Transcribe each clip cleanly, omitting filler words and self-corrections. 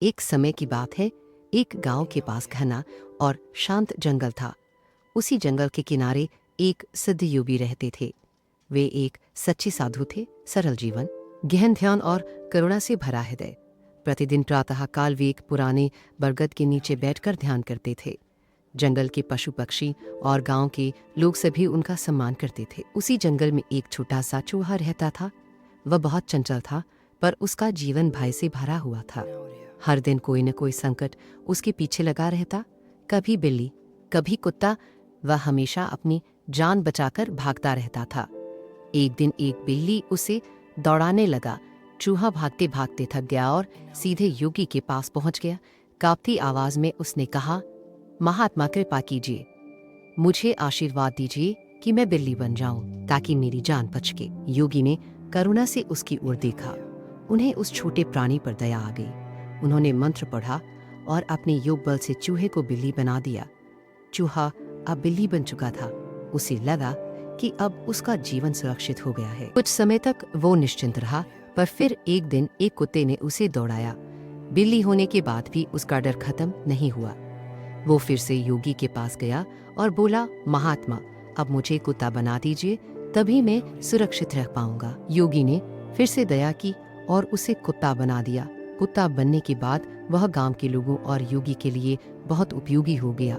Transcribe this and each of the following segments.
एक समय की बात है, एक गांव के पास घना और शांत जंगल था। उसी जंगल के किनारे एक सिद्ध योगी रहते थे। वे एक सच्चे साधु थे, सरल जीवन, गहन ध्यान और करुणा से भरा हृदय। प्रतिदिन प्रातःकाल वे एक पुराने बरगद के नीचे बैठकर ध्यान करते थे। जंगल के पशु पक्षी और गांव के लोग सभी उनका सम्मान करते थे। उसी जंगल में एक छोटा सा चूहा रहता था। वह बहुत चंचल था, पर उसका जीवन भय से भरा हुआ था। हर दिन कोई न कोई संकट उसके पीछे लगा रहता। कभी बिल्ली, कभी कुत्ता। वह हमेशा अपनी जान बचाकर भागता रहता था। एक दिन एक बिल्ली उसे दौड़ाने लगा। चूहा भागते भागते थक गया और सीधे योगी के पास पहुंच गया। कांपती आवाज में उसने कहा, महात्मा कृपा कीजिए, मुझे आशीर्वाद दीजिए कि मैं बिल्ली बन जाऊं ताकि मेरी जान बच के। योगी ने करुणा से उसकी ओर देखा। उन्हें उस छोटे प्राणी पर दया आ गई। उन्होंने मंत्र पढ़ा और अपने योग बल से चूहे को बिल्ली बना दिया। चूहा अब बिल्ली बन चुका था। उसे लगा कि अब उसका जीवन सुरक्षित हो गया है। कुछ समय तक वो निश्चिंत रहा, पर फिर एक दिन एक कुत्ते ने उसे दौड़ाया। बिल्ली होने के बाद भी उसका डर खत्म नहीं हुआ। वो फिर से योगी के पास गया और बोला, महात्मा, अब मुझे कुत्ता बना दीजिए, तभी मैं सुरक्षित रह पाऊंगा। योगी ने फिर से दया की और उसे कुत्ता बना दिया। कुत्ता बनने के बाद वह गांव के लोगों और योगी के लिए बहुत उपयोगी हो गया।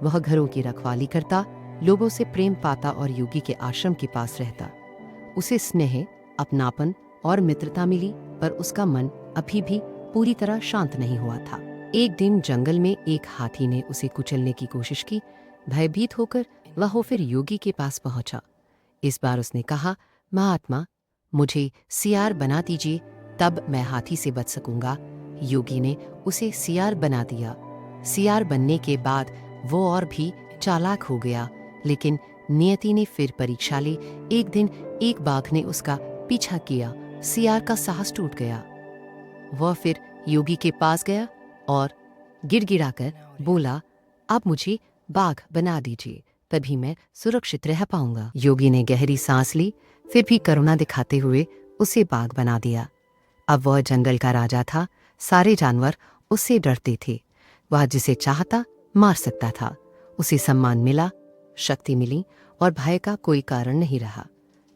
वह घरों की रखवाली करता, लोगों से प्रेम पाता और योगी के आश्रम के पास रहता। उसे स्नेह, अपनापन और मित्रता मिली, पर उसका मन अभी भी पूरी तरह शांत नहीं हुआ था। एक दिन जंगल में एक हाथी ने उसे कुचलने की कोशिश की। भयभीत होकर वह फिर योगी के पास पहुंचा। इस बार उसने कहा, महात्मा, मुझे सियार बना दीजिए, तब मैं हाथी से बच सकूंगा। योगी ने उसे सियार बना दिया। सियार बनने के बाद वो और भी चालाक हो गया, लेकिन नियति ने फिर परीक्षा ली। एक दिन एक बाघ ने उसका पीछा किया। सियार का साहस टूट गया। वह फिर योगी के पास गया और गिड़गिड़ाकर बोला, अब मुझे बाघ बना दीजिए, तभी मैं सुरक्षित रह पाऊंगा। योगी ने गहरी सांस ली, फिर भी करुणा दिखाते हुए उसे बाघ बना दिया। अब वह जंगल का राजा था। सारे जानवर उससे डरते थे। वह जिसे चाहता मार सकता था। उसे सम्मान मिला, शक्ति मिली और भय का कोई कारण नहीं रहा।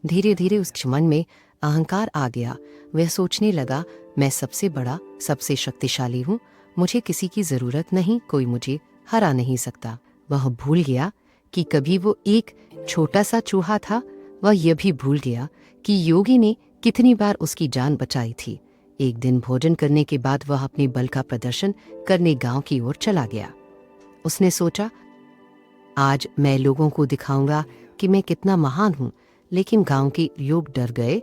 धीरे धीरे उसके मन में अहंकार आ गया। वह सोचने लगा, मैं सबसे बड़ा, सबसे शक्तिशाली हूँ, मुझे किसी की जरूरत नहीं, कोई मुझे हरा नहीं सकता। वह भूल गया कि कभी वो एक छोटा सा चूहा था। वह यह भी भूल गया कि योगी ने कितनी बार उसकी जान बचाई थी। एक दिन भोजन करने के बाद वह अपने बल का प्रदर्शन करने गांव की ओर चला गया। उसने सोचा, आज मैं लोगों को दिखाऊंगा कि मैं कितना महान हूं। लेकिन गांव के लोग डर गए।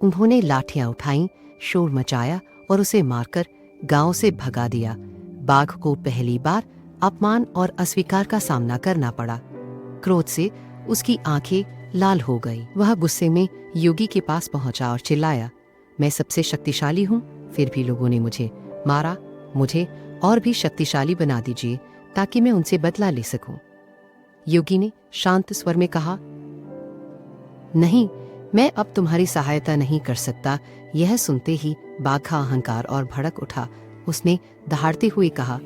उन्होंने लाठियां उठाईं, शोर मचाया और उसे मारकर गांव से भगा दिया। बाघ को पहली बार अपमान और अस्वीकार का सामना करना पड़ा। क्रोध से उसकी आंखें लाल हो गई। वह गुस्से में योगी के पास पहुंचा और चिल्लाया, मैं सबसे शक्तिशाली हूँ, फिर भी लोगों ने मुझे मारा। मुझे और भी शक्तिशाली बना दीजिए ताकि मैं उनसे बदला ले सकूं। योगी ने शांत स्वर में कहा, नहीं, मैं अब तुम्हारी सहायता नहीं कर सकता। यह सुनते ही बाघ का अहंकार और भड़क उठा। उसने दहाड़ते हुए कहा,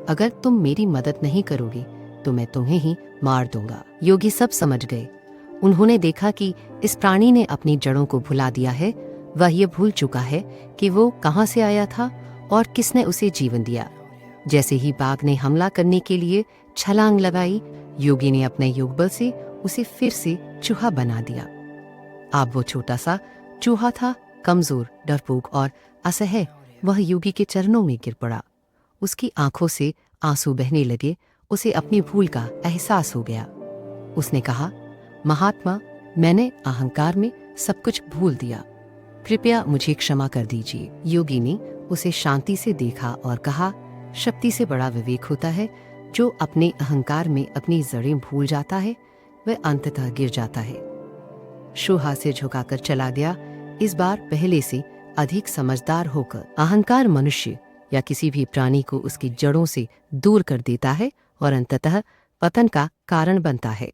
अगर तुम मेरी मदद नहीं करोगे तो मैं तुम्हें ही मार दूंगा। योगी सब समझ गए। उन्होंने देखा कि इस प्राणी ने अपनी जड़ों को भुला दिया है। वह ये भूल चुका है कि वो कहाँ से आया था और किसने उसे जीवन दिया। जैसे ही बाघ ने हमला करने के लिए छलांग लगाई, योगी ने अपने योग बल से उसे फिर से चूहा बना दिया। अब वो छोटा सा चूहा था, कमजोर, डरपोक और असह्य। वह योगी के चरणों में गिर पड़ा। उसकी आंखों से आंसू बहने लगे। उसे अपनी भूल का एहसास हो गया। उसने कहा, महात्मा, मैंने अहंकार में सब कुछ भूल दिया, कृपया मुझे क्षमा कर दीजिए। योगी ने उसे शांति से देखा और कहा, शक्ति से बड़ा विवेक होता है। जो अपने अहंकार में अपनी जड़ें भूल जाता है, वह अंततः गिर जाता है। चूहा सिर झुकाकर चला गया, इस बार पहले से अधिक समझदार होकर। अहंकार मनुष्य या किसी भी प्राणी को उसकी जड़ों से दूर कर देता है और अंततः पतन का कारण बनता है।